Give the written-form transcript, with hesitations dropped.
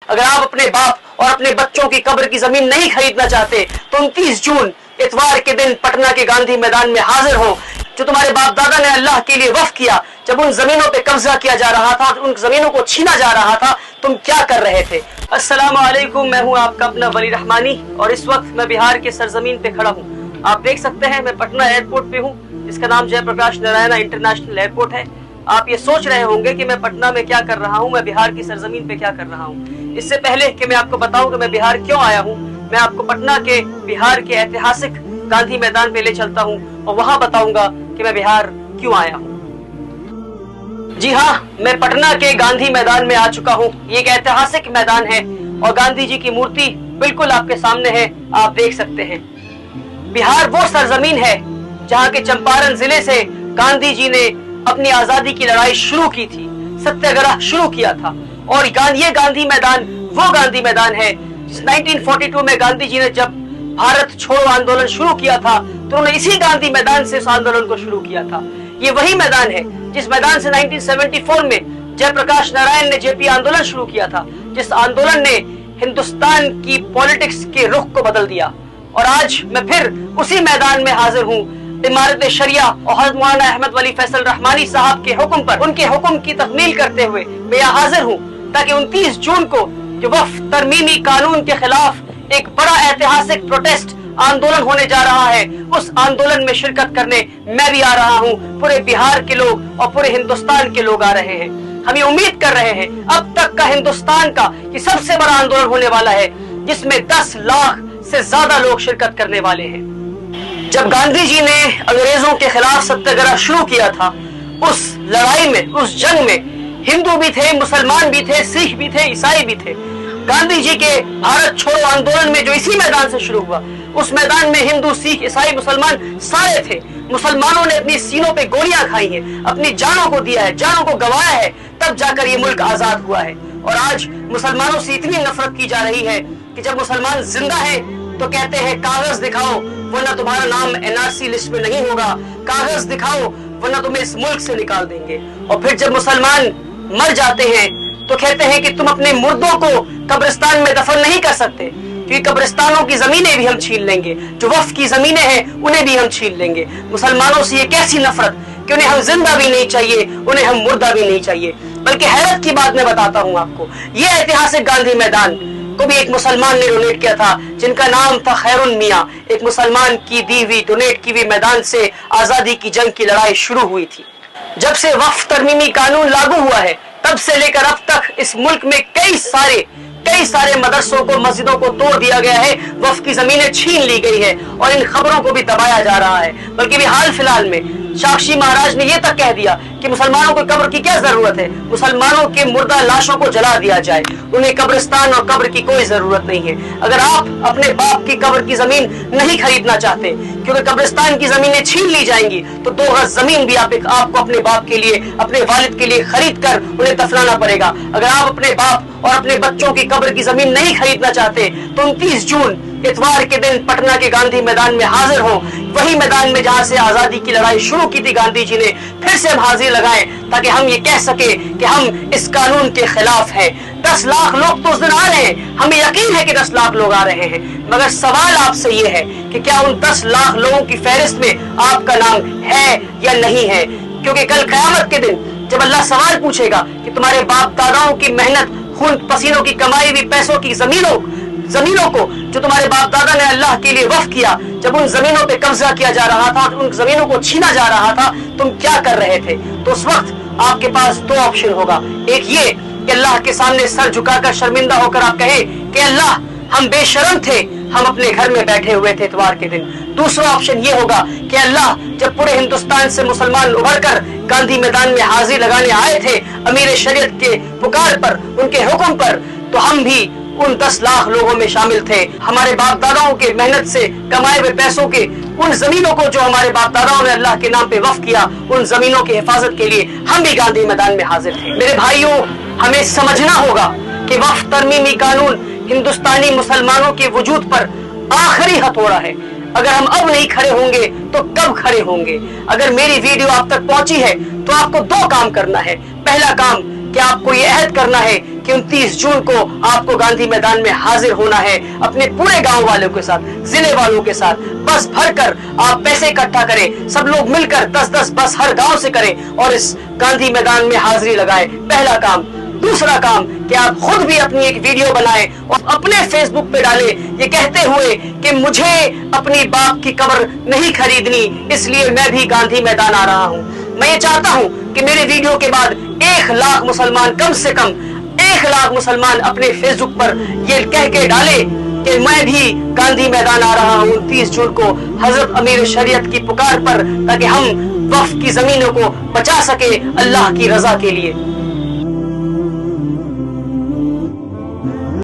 अगर आप अपने बाप और अपने बच्चों की कब्र की जमीन नहीं खरीदना चाहते तो 29 जून इतवार के दिन पटना के गांधी मैदान में हाजिर हो। जो तुम्हारे बाप दादा ने अल्लाह के लिए वक्फ किया, जब उन जमीनों पे कब्जा किया जा रहा था, उन जमीनों को छीना जा रहा था, तुम क्या कर रहे थे? अस्सलामु अलैकुम, मैं हूं आपका अपना वली रहमानी और इस वक्त मैं बिहार के सरजमीन पे खड़ा हूं। आप देख सकते हैं मैं पटना एयरपोर्ट पे हूं, इसका नाम जयप्रकाश नारायण इंटरनेशनल एयरपोर्ट है। आप ये सोच रहे होंगे कि मैं पटना में क्या कर रहा हूं, मैं बिहार की सरजमीन पे क्या कर रहा हूं। इससे पहले कि मैं आपको बताऊं कि मैं बिहार क्यों आया हूं, मैं आपको पटना के बिहार के ऐतिहासिक गांधी मैदान पे ले चलता हूं और वहां बताऊंगा कि मैं बिहार क्यों आया हूं। जी हाँ, मैं पटना के गांधी मैदान में आ चुका हूं। ये एक ऐतिहासिक मैदान है और गांधी जी की मूर्ति बिल्कुल आपके सामने है, आप देख सकते हैं। बिहार वो सरजमीन है जहाँ के चंपारण जिले से गांधी जी ने अपनी आजादी की लड़ाई शुरू की थी, सत्याग्रह शुरू किया था। और ये गांधी मैदान वो गांधी मैदान है जिस 1942 में गांधी जी ने जब भारत छोड़ो आंदोलन शुरू किया था तो उन्होंने इसी गांधी मैदान से उस आंदोलन को शुरू किया था। ये वही मैदान है जिस मैदान से 1974 में जयप्रकाश नारायण ने जेपी आंदोलन शुरू किया था, जिस आंदोलन ने हिंदुस्तान की पॉलिटिक्स के रुख को बदल दिया। और आज मैं फिर उसी मैदान में हाजिर हूँ। इमारत शरिया और हज़रत मौलाना अहमद वली फैसल रहमानी साहब के हुक्म पर, उनके हुक्म की तकमील करते हुए मैं यहाँ हाजिर हूँ ताकि 29 जून को जो वक्फ तरमीमी कानून के खिलाफ एक बड़ा ऐतिहासिक प्रोटेस्ट आंदोलन होने जा रहा है, उस आंदोलन में शिरकत करने मैं भी आ रहा हूँ। पूरे बिहार के लोग और पूरे हिंदुस्तान के लोग आ रहे हैं। हम ये उम्मीद कर रहे हैं अब तक का हिंदुस्तान का ये सबसे बड़ा आंदोलन होने वाला है जिसमें 10 लाख से ज्यादा लोग शिरकत करने वाले हैं। जब गांधी जी ने अंग्रेजों के खिलाफ सत्याग्रह शुरू किया था, उस लड़ाई में, उस जंग में हिंदू भी थे, मुसलमान भी थे, सिख भी थे, ईसाई भी थे। गांधी जी के भारत छोड़ो आंदोलन में जो इसी मैदान से शुरू हुआ, उस मैदान में हिंदू, सिख, ईसाई, मुसलमान सारे थे। मुसलमानों ने अपनी सीनों पे गोलियां खाई हैं, अपनी जानों को दिया है, जानों को गंवाया है, तब जाकर ये मुल्क आजाद हुआ है। और आज मुसलमानों से इतनी नफरत की जा रही है कि जब मुसलमान जिंदा है तो कहते हैं कागज दिखाओ वरना तुम्हारा नाम एनआरसी लिस्ट में नहीं होगा, कागज दिखाओ वरना तुम्हें इस मुल्क से निकाल देंगे। और फिर जब मुसलमान मर जाते हैं तो कहते हैं कि तुम अपने मुर्दों को कब्रिस्तान में दफन नहीं कर सकते क्योंकि कब्रिस्तानों की जमीनें भी हम छीन लेंगे, जो वक्फ की जमीनें हैं उन्हें भी हम छीन लेंगे। मुसलमानों से ये कैसी नफरत कि उन्हें हम जिंदा भी नहीं चाहिए, उन्हें हम मुर्दा भी नहीं चाहिए। बल्कि हैरत की बात मैं बताता हूँ आपको, ये ऐतिहासिक गांधी मैदान को भी एक मुसलमान ने डोनेट किया था जिनका नाम था खैरुन मियां। एक मुसलमान की दी हुई, डोनेट की हुई मैदान से आजादी की जंग की लड़ाई शुरू हुई थी। जब से वक्फ तरमीमी कानून लागू हुआ है तब से लेकर अब तक इस मुल्क में कई सारे मदरसों को, मस्जिदों को तोड़ दिया गया है, वक्फ की जमीनें छीन ली गई है और इन खबरों को भी दबाया जा रहा है। बल्कि भी हाल फिलहाल में साक्षी महाराज ने यह तक कह दिया कि मुसलमानों को कब्र की क्या जरूरत है, मुसलमानों के मुर्दा लाशों को जला दिया जाए, उन्हें कब्रिस्तान और कब्र की कोई जरूरत नहीं है। अगर आप अपने बाप की कब्र की जमीन नहीं खरीदना चाहते क्योंकि कब्रिस्तान की जमीनें छीन ली जाएंगी तो 2 गज जमीन भी आपको अपने बाप के लिए, अपने वालिद के लिए खरीद कर उन्हें दफनाना पड़ेगा। अगर आप अपने बाप और अपने बच्चों की कब्र की जमीन नहीं खरीदना चाहते तो 29 जून इतवार के दिन पटना के गांधी मैदान में हाजिर हो, वही मैदान में जहां से आजादी की लड़ाई शुरू की थी गांधी जी ने, फिर से हम हाजिर लगाएं ताकि हम ये कह सके कि हम इस कानून के खिलाफ हैं। 10 लाख लोग तो उस दिन आ रहे हैं, हमें यकीन है कि 10 लाख लोग आ रहे हैं, मगर सवाल आपसे ये है कि क्या उन 10 लाख लोगों की फहरिस्त में आपका नाम है या नहीं है? क्योंकि कल क़यामत के दिन जब अल्लाह सवाल पूछेगा कि तुम्हारे बाप दादाओं की मेहनत, खून पसीनों की कमाई हुई पैसों की जमीनों को जो तुम्हारे बाप दादा ने अल्लाह के लिए वक्फ किया, जब उन जमीनों पे कब्जा किया जा रहा था, उन जमीनों को छीना जा रहा था, तुम क्या कर रहे थे? तो उस वक्त आपके पास 2 ऑप्शन होगा। एक ये कि अल्लाह के सामने सर झुकाकर शर्मिंदा होकर आप कहे कि अल्लाह हम बेशर्म थे, हम अपने घर में बैठे हुए थे इतवार के दिन। दूसरा ऑप्शन ये होगा कि अल्लाह जब पूरे हिंदुस्तान से मुसलमान उभर कर गांधी मैदान में हाजिर लगाने आए थे अमीर शरीयत के पुकार पर, उनके हुक्म पर, तो हम भी उन 10 लाख लोगों में शामिल थे। हमारे बाप दादाओं के मेहनत से कमाए हुए पैसों के, उन जमीनों को जो हमारे बाप दादाओं ने अल्लाह के नाम पे वक्फ किया, उन जमीनों की हिफाजत के लिए हम भी गांधी मैदान में हाजिर थे। मेरे भाइयों, हमें समझना होगा कि वक्फ तरमीमी कानून हिंदुस्तानी मुसलमानों के वजूद पर आखिरी हथौड़ा है। अगर हम अब नहीं खड़े होंगे तो कब खड़े होंगे? अगर मेरी वीडियो आप तक पहुंची है तो आपको 2 काम करना है। पहला काम कि आपको ये अहद करना है کہ 29 जून को आपको गांधी मैदान में हाजिर होना है अपने पूरे गांव वालों के साथ, जिले वालों के साथ। बस भरकर आप पैसे इकट्ठा करें, सब लोग मिलकर 10-10 बस हर गांव से करें और इस गांधी मैदान में हाजिरी लगाएं। पहला काम। दूसरा काम कि आप खुद भी अपनी एक वीडियो बनाएं और अपने फेसबुक पे डालें, ये कहते हुए कि मुझे अपनी बाप की कब्र नहीं खरीदनी, इसलिए मैं भी गांधी मैदान आ रहा हूं। मैं ये चाहता हूं कि मेरे वीडियो के बाद 1 लाख मुसलमान, कम से कम 1 लाख मुसलमान अपने फेसबुक पर ये कह के डाले कि मैं भी गांधी मैदान आ रहा हूं 29 जून को हजरत अमीर शरीयत की पुकार पर, ताकि हम वक्फ की जमीनों को बचा सके अल्लाह की रजा के लिए।